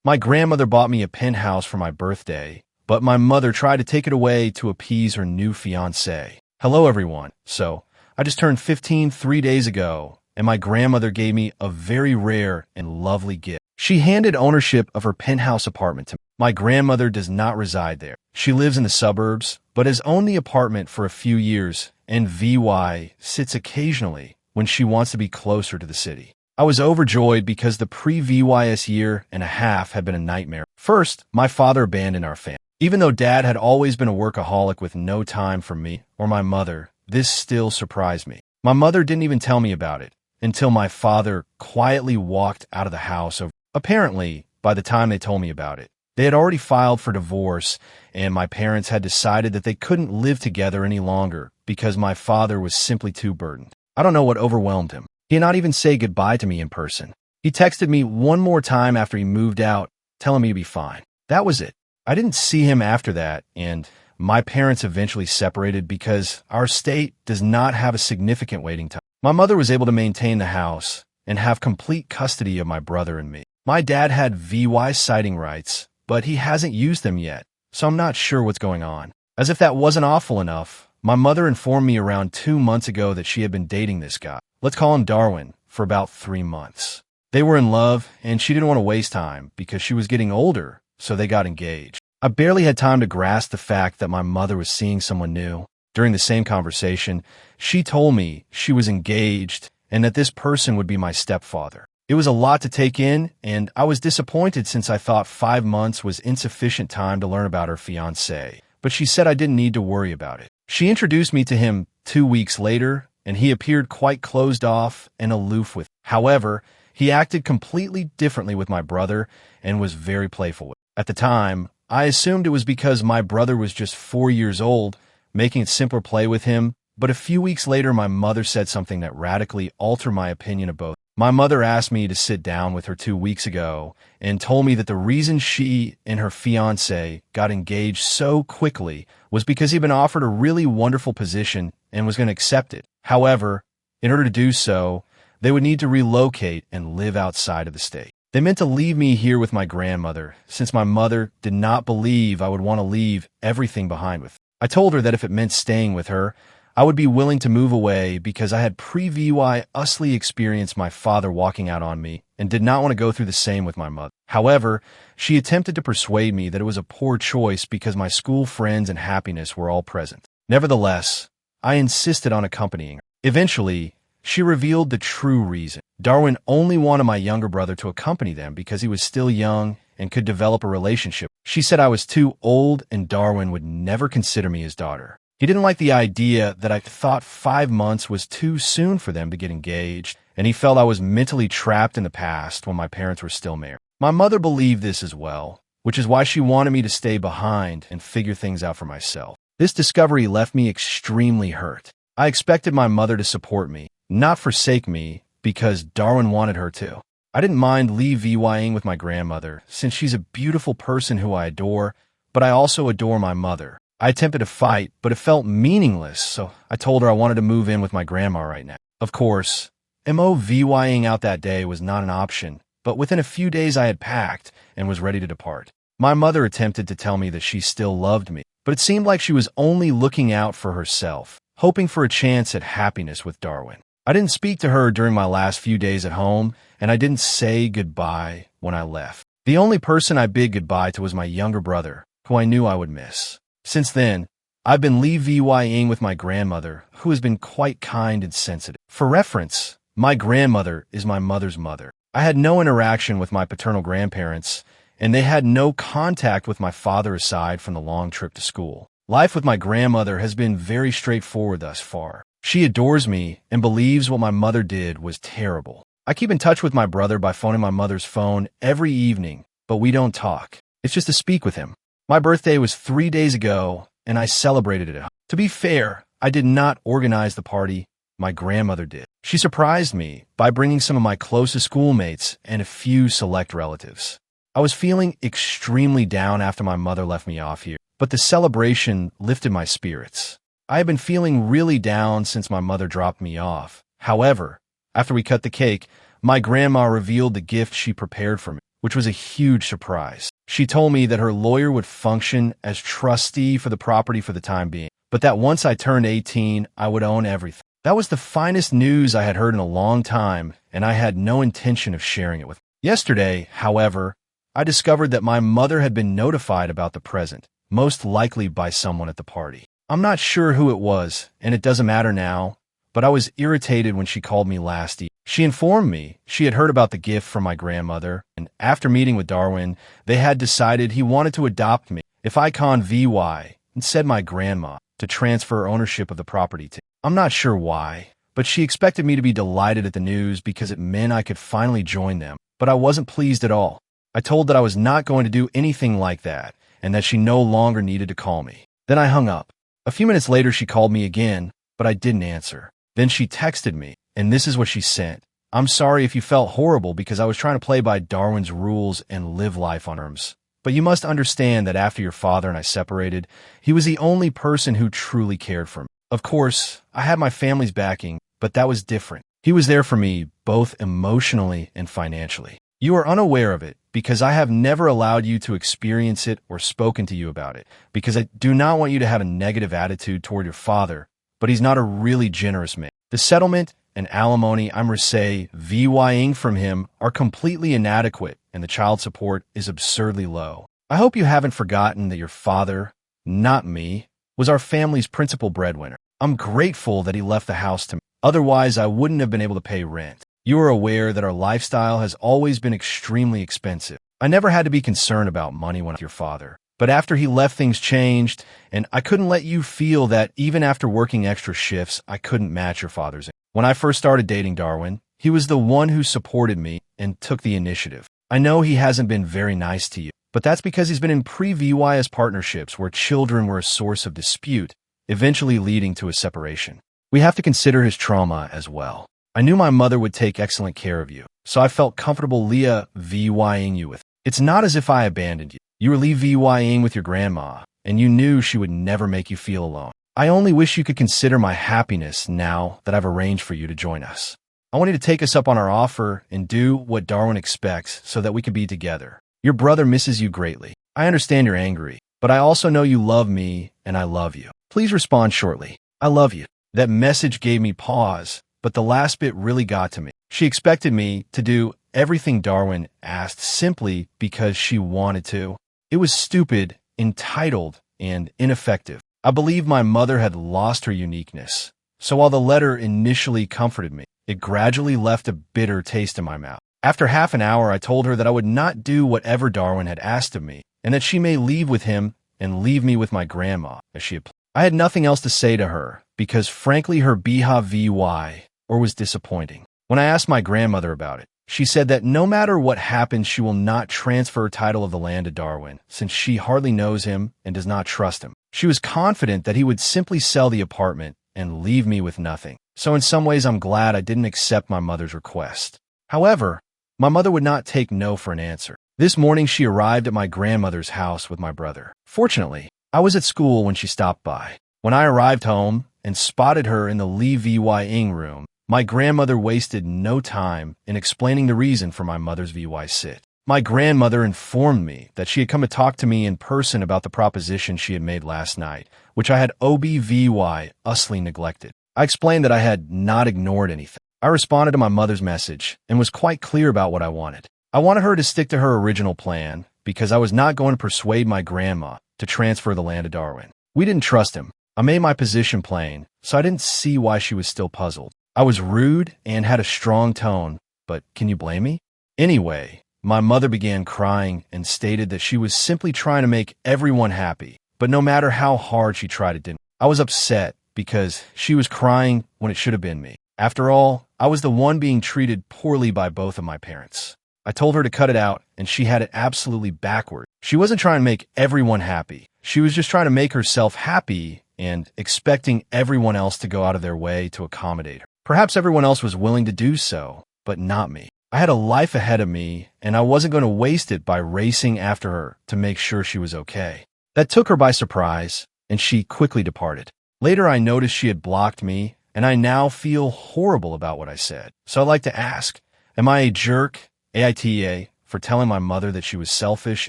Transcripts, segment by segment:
My grandmother bought me a penthouse for my birthday, but my mother tried to take it away to appease her new fiancé. Hello, everyone. So, I just turned 15 3 days ago, and my grandmother gave me a very rare and lovely gift. She handed ownership of her penthouse apartment to me. My grandmother does not reside there. She lives in the suburbs, but has owned the apartment for a few years, and VY sits occasionally when she wants to be closer to the city. I was overjoyed because the pre-VYS year and a half had been a nightmare. First, my father abandoned our family. Even though Dad had always been a workaholic with no time for me or my mother, this still surprised me. My mother didn't even tell me about it until my father quietly walked out of the house. Apparently, by the time they told me about it, they had already filed for divorce, and my parents had decided that they couldn't live together any longer because my father was simply too burdened. I don't know what overwhelmed him. He did not even say goodbye to me in person. He texted me one more time after he moved out, telling me to be fine. That was it. I didn't see him after that, and my parents eventually separated because our state does not have a significant waiting time. My mother was able to maintain the house and have complete custody of my brother and me. My dad had VY sighting rights, but he hasn't used them yet, so I'm not sure what's going on. As if that wasn't awful enough, my mother informed me around 2 months ago that she had been dating this guy. Let's call him Darwin, for about 3 months. They were in love, and she didn't want to waste time because she was getting older, so they got engaged. I barely had time to grasp the fact that my mother was seeing someone new. During the same conversation, she told me she was engaged and that this person would be my stepfather. It was a lot to take in, and I was disappointed since I thought 5 months was insufficient time to learn about her fiancé, but she said I didn't need to worry about it. She introduced me to him 2 weeks later, and he appeared quite closed off and aloof with me. However, he acted completely differently with my brother and was very playful with me. At the time, I assumed it was because my brother was just 4 years old, making it simpler play with him, but a few weeks later my mother said something that radically altered my opinion of both. My mother asked me to sit down with her 2 weeks ago and told me that the reason she and her fiancé got engaged so quickly was because he'd been offered a really wonderful position and was going to accept it. However, in order to do so, they would need to relocate and live outside of the state. They meant to leave me here with my grandmother, since my mother did not believe I would want to leave everything behind with. I told her that if it meant staying with her, I would be willing to move away because I had pre-VY-usly experienced my father walking out on me and did not want to go through the same with my mother. However, she attempted to persuade me that it was a poor choice because my school friends and happiness were all present. Nevertheless, I insisted on accompanying her. Eventually, she revealed the true reason. Darwin only wanted my younger brother to accompany them because he was still young and could develop a relationship. She said I was too old and Darwin would never consider me his daughter. He didn't like the idea that I thought 5 months was too soon for them to get engaged, and he felt I was mentally trapped in the past when my parents were still married. My mother believed this as well, which is why she wanted me to stay behind and figure things out for myself. This discovery left me extremely hurt. I expected my mother to support me, not forsake me, because Darwin wanted her to. I didn't mind VYing with my grandmother, since she's a beautiful person who I adore, but I also adore my mother. I attempted to fight, but it felt meaningless, so I told her I wanted to move in with my grandma right now. Of course, VYing out that day was not an option, but within a few days I had packed and was ready to depart. My mother attempted to tell me that she still loved me, but it seemed like she was only looking out for herself, hoping for a chance at happiness with Darwin. I didn't speak to her during my last few days at home, and I didn't say goodbye when I left. The only person I bid goodbye to was my younger brother, who I knew I would miss. Since then, I've been VYing with my grandmother, who has been quite kind and sensitive. For reference, my grandmother is my mother's mother. I had no interaction with my paternal grandparents, and they had no contact with my father aside from the long trip to school. Life with my grandmother has been very straightforward thus far. She adores me and believes what my mother did was terrible. I keep in touch with my brother by phoning my mother's phone every evening, but we don't talk. It's just to speak with him. My birthday was 3 days ago, and I celebrated it at home. To be fair, I did not organize the party. My grandmother did. She surprised me by bringing some of my closest schoolmates and a few select relatives. I was feeling extremely down after my mother left me off here, but the celebration lifted my spirits. I had been feeling really down since my mother dropped me off. However, after we cut the cake, my grandma revealed the gift she prepared for me. which was a huge surprise. She told me that her lawyer would function as trustee for the property for the time being, but that once I turned 18, I would own everything. That was the finest news I had heard in a long time, and I had no intention of sharing it with her. Yesterday, however, I discovered that my mother had been notified about the present, most likely by someone at the party. I'm not sure who it was, and it doesn't matter now, but I was irritated when she called me last evening. She informed me she had heard about the gift from my grandmother, and after meeting with Darwin, they had decided he wanted to adopt me if I con VY and said my grandma to transfer ownership of the property to. I'm not sure why, but she expected me to be delighted at the news because it meant I could finally join them, but I wasn't pleased at all. I told that I was not going to do anything like that, and that she no longer needed to call me. Then I hung up. A few minutes later, she called me again, but I didn't answer. Then she texted me, and this is what she sent. I'm sorry if you felt horrible because I was trying to play by Darwin's rules and live life on terms. But you must understand that after your father and I separated, he was the only person who truly cared for me. Of course, I had my family's backing, but that was different. He was there for me, both emotionally and financially. You are unaware of it because I have never allowed you to experience it or spoken to you about it, because I do not want you to have a negative attitude toward your father, but he's not a really generous man. The settlement and alimony I'm VYing from him are completely inadequate, and the child support is absurdly low. I hope you haven't forgotten that your father, not me, was our family's principal breadwinner. I'm grateful that he left the house to me. Otherwise, I wouldn't have been able to pay rent. You are aware that our lifestyle has always been extremely expensive. I never had to be concerned about money when your father. But after he left, things changed, and I couldn't let you feel that even after working extra shifts, I couldn't match your father's. When I first started dating Darwin, he was the one who supported me and took the initiative. I know he hasn't been very nice to you, but that's because he's been in pre-VYS partnerships where children were a source of dispute, eventually leading to a separation. We have to consider his trauma as well. I knew my mother would take excellent care of you, so I felt comfortable VYing you with. It's not as if I abandoned you. You were VYing with your grandma, and you knew she would never make you feel alone. I only wish you could consider my happiness now that I've arranged for you to join us. I want you to take us up on our offer and do what Darwin expects so that we can be together. Your brother misses you greatly. I understand you're angry, but I also know you love me and I love you. Please respond shortly. I love you. That message gave me pause, but the last bit really got to me. She expected me to do everything Darwin asked simply because she wanted to. It was stupid, entitled, and ineffective. I believe my mother had lost her uniqueness. So while the letter initially comforted me, it gradually left a bitter taste in my mouth. After half an hour, I told her that I would not do whatever Darwin had asked of me, and that she may leave with him and leave me with my grandma, as she had planned. I had nothing else to say to her, because frankly her VY was disappointing. When I asked my grandmother about it, she said that no matter what happens, she will not transfer title of the land to Darwin, since she hardly knows him and does not trust him. She was confident that he would simply sell the apartment and leave me with nothing. So in some ways, I'm glad I didn't accept my mother's request. However, my mother would not take no for an answer. This morning, she arrived at my grandmother's house with my brother. Fortunately, I was at school when she stopped by. When I arrived home and spotted her in the VYing room, my grandmother wasted no time in explaining the reason for my mother's VY sit. My grandmother informed me that she had come to talk to me in person about the proposition she had made last night, which I had usly neglected. I explained that I had not ignored anything. I responded to my mother's message and was quite clear about what I wanted. I wanted her to stick to her original plan because I was not going to persuade my grandma to transfer the land to Darwin. We didn't trust him. I made my position plain, so I didn't see why she was still puzzled. I was rude and had a strong tone, but can you blame me? Anyway, my mother began crying and stated that she was simply trying to make everyone happy, but no matter how hard she tried, it didn't. I was upset because she was crying when it should have been me. After all, I was the one being treated poorly by both of my parents. I told her to cut it out, and she had it absolutely backward. She wasn't trying to make everyone happy. She was just trying to make herself happy and expecting everyone else to go out of their way to accommodate her. Perhaps everyone else was willing to do so, but not me. I had a life ahead of me, and I wasn't going to waste it by racing after her to make sure she was okay. That took her by surprise, and she quickly departed. Later, I noticed she had blocked me, and I now feel horrible about what I said. So I'd like to ask, am I a jerk, AITA, for telling my mother that she was selfish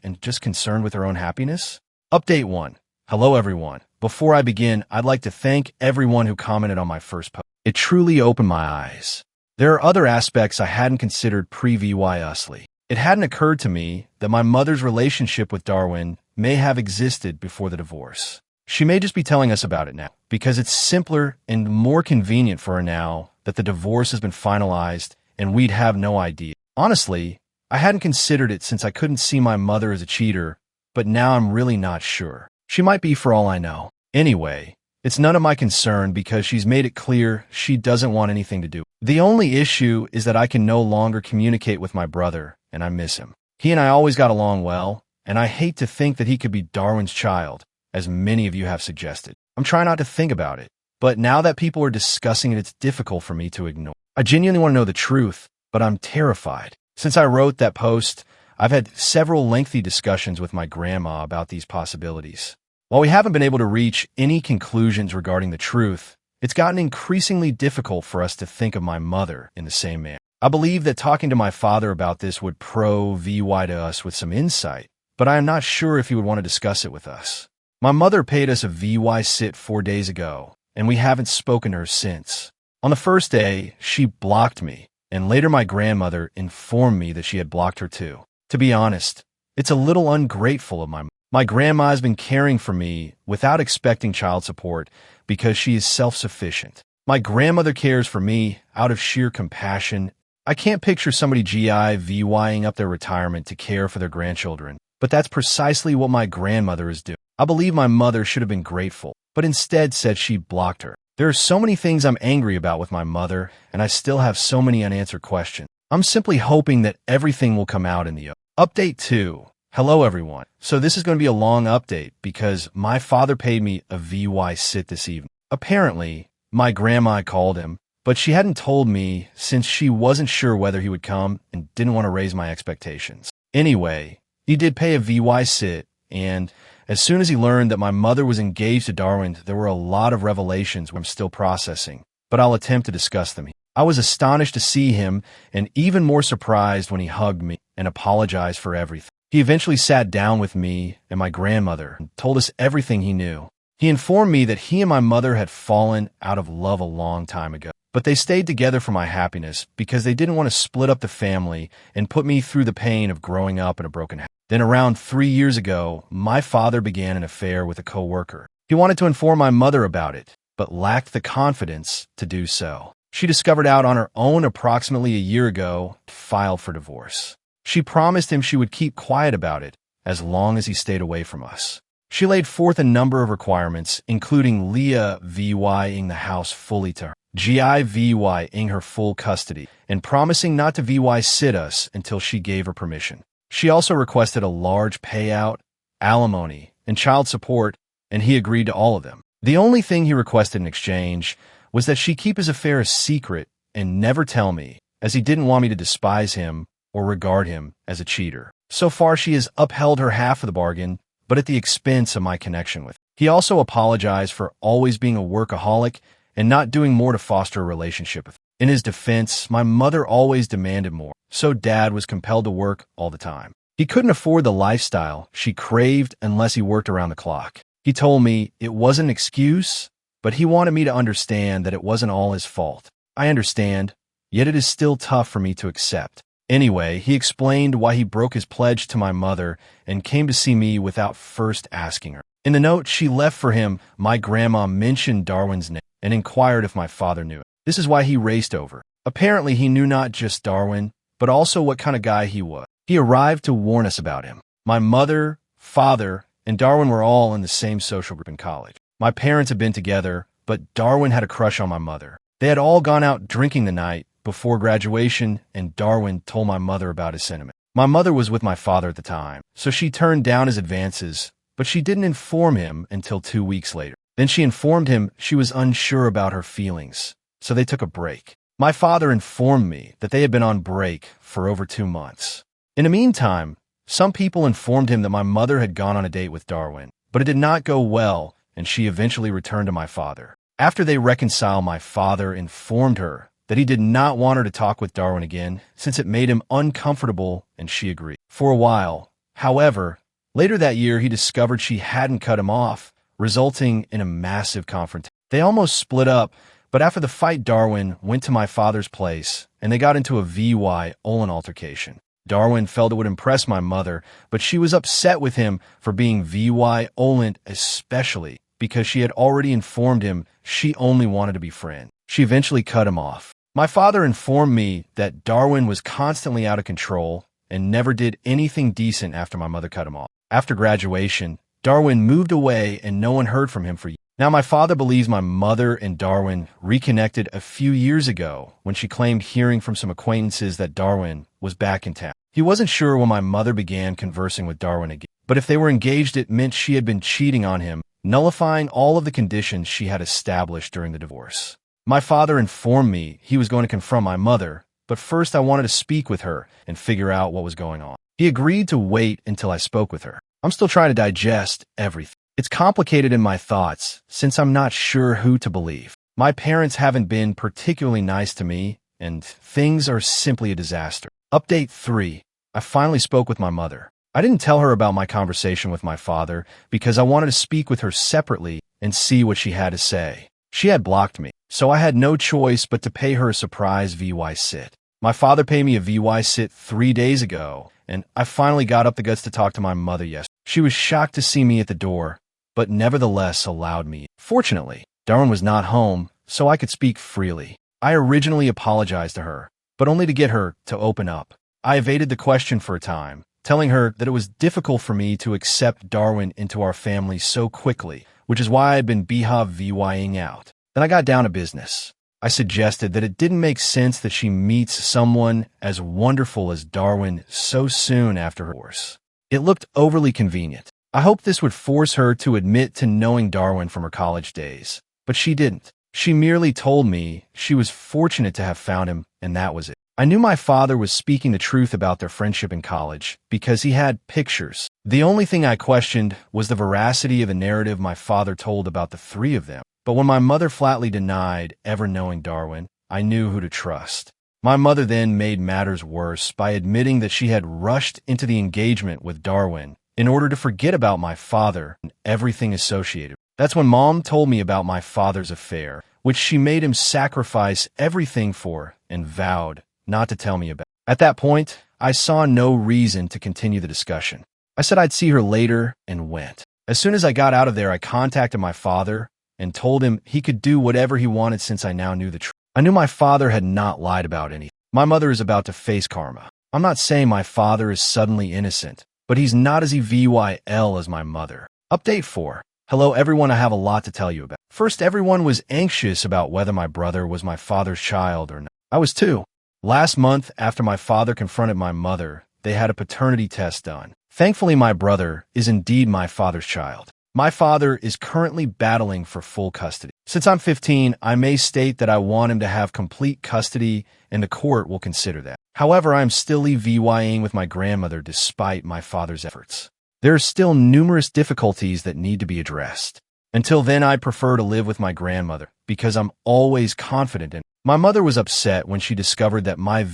and just concerned with her own happiness? Update 1. Hello everyone. Before I begin, I'd like to thank everyone who commented on my first post. It truly opened my eyes. There are other aspects I hadn't considered previously. It hadn't occurred to me that my mother's relationship with Darwin may have existed before the divorce. She may just be telling us about it now, because it's simpler and more convenient for her now that the divorce has been finalized and we'd have no idea. Honestly, I hadn't considered it since I couldn't see my mother as a cheater, but now I'm really not sure. She might be for all I know. Anyway, it's none of my concern because she's made it clear she doesn't want anything to do. The only issue is that I can no longer communicate with my brother, and I miss him. He and I always got along well, and I hate to think that he could be Darwin's child, as many of you have suggested. I'm trying not to think about it, but now that people are discussing it, it's difficult for me to ignore. I genuinely want to know the truth, but I'm terrified. Since I wrote that post, I've had several lengthy discussions with my grandma about these possibilities. While we haven't been able to reach any conclusions regarding the truth, it's gotten increasingly difficult for us to think of my mother in the same manner. I believe that talking to my father about this would provide to us with some insight, but I am not sure if he would want to discuss it with us. My mother paid us a visit 4 days ago, and we haven't spoken to her since. On the first day, she blocked me, and later my grandmother informed me that she had blocked her too. To be honest, it's a little ungrateful of my mother. My grandma has been caring for me without expecting child support because she is self-sufficient. My grandmother cares for me out of sheer compassion. I can't picture somebody giving up their retirement to care for their grandchildren, but that's precisely what my grandmother is doing. I believe my mother should have been grateful, but instead said she blocked her. There are so many things I'm angry about with my mother, and I still have so many unanswered questions. I'm simply hoping that everything will come out in the open. Update 2. Hello everyone. So this is going to be a long update because my father paid me a visit this evening. Apparently, my grandma called him, but she hadn't told me since she wasn't sure whether he would come and didn't want to raise my expectations. Anyway, he did pay a visit, and as soon as he learned that my mother was engaged to Darwin, there were a lot of revelations I'm still processing, but I'll attempt to discuss them. I was astonished to see him and even more surprised when he hugged me and apologized for everything. He eventually sat down with me and my grandmother and told us everything he knew. He informed me that he and my mother had fallen out of love a long time ago, but they stayed together for my happiness because they didn't want to split up the family and put me through the pain of growing up in a broken house. Then around 3 years ago, my father began an affair with a coworker. He wanted to inform my mother about it, but lacked the confidence to do so. She discovered out on her own approximately a year ago, filed for divorce. She promised him she would keep quiet about it as long as he stayed away from us. She laid forth a number of requirements, including leaving the house fully to her, giving her full custody, and promising not to visit us until she gave her permission. She also requested a large payout, alimony, and child support, and he agreed to all of them. The only thing he requested in exchange was that she keep his affair a secret and never tell me, as he didn't want me to despise him or regard him as a cheater. So far, she has upheld her half of the bargain, but at the expense of my connection with him. He also apologized for always being a workaholic and not doing more to foster a relationship with him. In his defense, my mother always demanded more, so Dad was compelled to work all the time. He couldn't afford the lifestyle she craved unless he worked around the clock. He told me it wasn't an excuse, but he wanted me to understand that it wasn't all his fault. I understand, yet it is still tough for me to accept. Anyway, he explained why he broke his pledge to my mother and came to see me without first asking her. In the note she left for him, my grandma mentioned Darwin's name and inquired if my father knew it. This is why he raced over. Apparently, he knew not just Darwin, but also what kind of guy he was. He arrived to warn us about him. My mother, father, and Darwin were all in the same social group in college. My parents had been together, but Darwin had a crush on my mother. They had all gone out drinking the night before graduation, and Darwin told my mother about his sentiment. My mother was with my father at the time, so she turned down his advances, but she didn't inform him until 2 weeks later. Then she informed him she was unsure about her feelings, so they took a break. My father informed me that they had been on break for over 2 months. In the meantime, some people informed him that my mother had gone on a date with Darwin, but it did not go well, and she eventually returned to my father. After they reconciled, my father informed her that he did not want her to talk with Darwin again since it made him uncomfortable, and she agreed. For a while, however, later that year he discovered she hadn't cut him off, resulting in a massive confrontation. They almost split up, but after the fight Darwin went to my father's place and they got into a violent altercation. Darwin felt it would impress my mother, but she was upset with him for being violent, especially because she had already informed him she only wanted to be friends. She eventually cut him off. My father informed me that Darwin was constantly out of control and never did anything decent after my mother cut him off. After graduation, Darwin moved away and no one heard from him for years. Now, my father believes my mother and Darwin reconnected a few years ago when she claimed hearing from some acquaintances that Darwin was back in town. He wasn't sure when my mother began conversing with Darwin again, but if they were engaged, it meant she had been cheating on him, nullifying all of the conditions she had established during the divorce. My father informed me he was going to confront my mother, but first I wanted to speak with her and figure out what was going on. He agreed to wait until I spoke with her. I'm still trying to digest everything. It's complicated in my thoughts since I'm not sure who to believe. My parents haven't been particularly nice to me, and things are simply a disaster. Update 3. I finally spoke with my mother. I didn't tell her about my conversation with my father because I wanted to speak with her separately and see what she had to say. She had blocked me, so I had no choice but to pay her a surprise visit. My father paid me a visit 3 days ago, and I finally got up the guts to talk to my mother yesterday. She was shocked to see me at the door, but nevertheless allowed me. Fortunately, Darwin was not home, so I could speak freely. I originally apologized to her, but only to get her to open up. I evaded the question for a time, telling her that it was difficult for me to accept Darwin into our family so quickly, which is why I'd been VYing out. Then I got down to business. I suggested that it didn't make sense that she meets someone as wonderful as Darwin so soon after her divorce. It looked overly convenient. I hoped this would force her to admit to knowing Darwin from her college days, but she didn't. She merely told me she was fortunate to have found him, and that was it. I knew my father was speaking the truth about their friendship in college because he had pictures. The only thing I questioned was the veracity of the narrative my father told about the three of them. But when my mother flatly denied ever knowing Darwin, I knew who to trust. My mother then made matters worse by admitting that she had rushed into the engagement with Darwin in order to forget about my father and everything associated. That's when Mom told me about my father's affair, which she made him sacrifice everything for and vowed not to tell me about. At that point, I saw no reason to continue the discussion. I said I'd see her later and went. As soon as I got out of there, I contacted my father and told him he could do whatever he wanted since I now knew the truth. I knew my father had not lied about anything. My mother is about to face karma. I'm not saying my father is suddenly innocent, but he's not as evil as my mother. Update 4. Hello everyone, I have a lot to tell you about. First, everyone was anxious about whether my brother was my father's child or not. I was too. Last month, after my father confronted my mother, they had a paternity test done. Thankfully, my brother is indeed my father's child. My father is currently battling for full custody. Since I'm 15, I may state that I want him to have complete custody, and the court will consider that. However, I am still VYing with my grandmother despite my father's efforts. There are still numerous difficulties that need to be addressed. Until then, I prefer to live with my grandmother because I'm always confident in her. My mother was upset when she discovered that my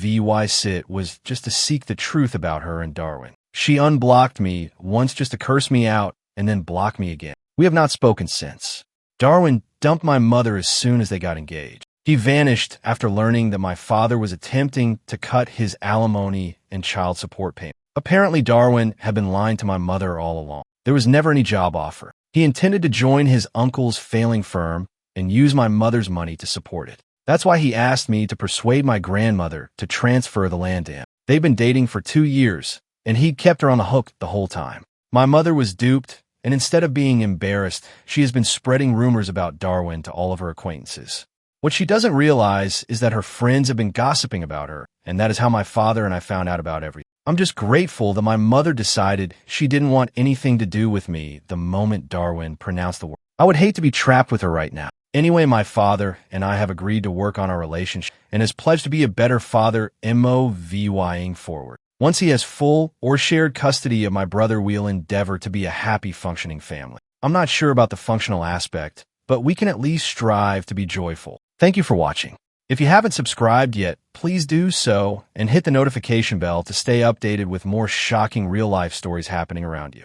sit was just to seek the truth about her and Darwin. She unblocked me once just to curse me out and then block me again. We have not spoken since. Darwin dumped my mother as soon as they got engaged. He vanished after learning that my father was attempting to cut his alimony and child support payment. Apparently, Darwin had been lying to my mother all along. There was never any job offer. He intended to join his uncle's failing firm and use my mother's money to support it. That's why he asked me to persuade my grandmother to transfer the land to him. They've been dating for 2 years, and he'd kept her on the hook the whole time. My mother was duped, and instead of being embarrassed, she has been spreading rumors about Darwin to all of her acquaintances. What she doesn't realize is that her friends have been gossiping about her, and that is how my father and I found out about everything. I'm just grateful that my mother decided she didn't want anything to do with me the moment Darwin pronounced the word. I would hate to be trapped with her right now. Anyway, my father and I have agreed to work on our relationship and has pledged to be a better father moving forward. Once he has full or shared custody of my brother, we'll endeavor to be a happy, functioning family. I'm not sure about the functional aspect, but we can at least strive to be joyful. Thank you for watching. If you haven't subscribed yet, please do so and hit the notification bell to stay updated with more shocking real-life stories happening around you.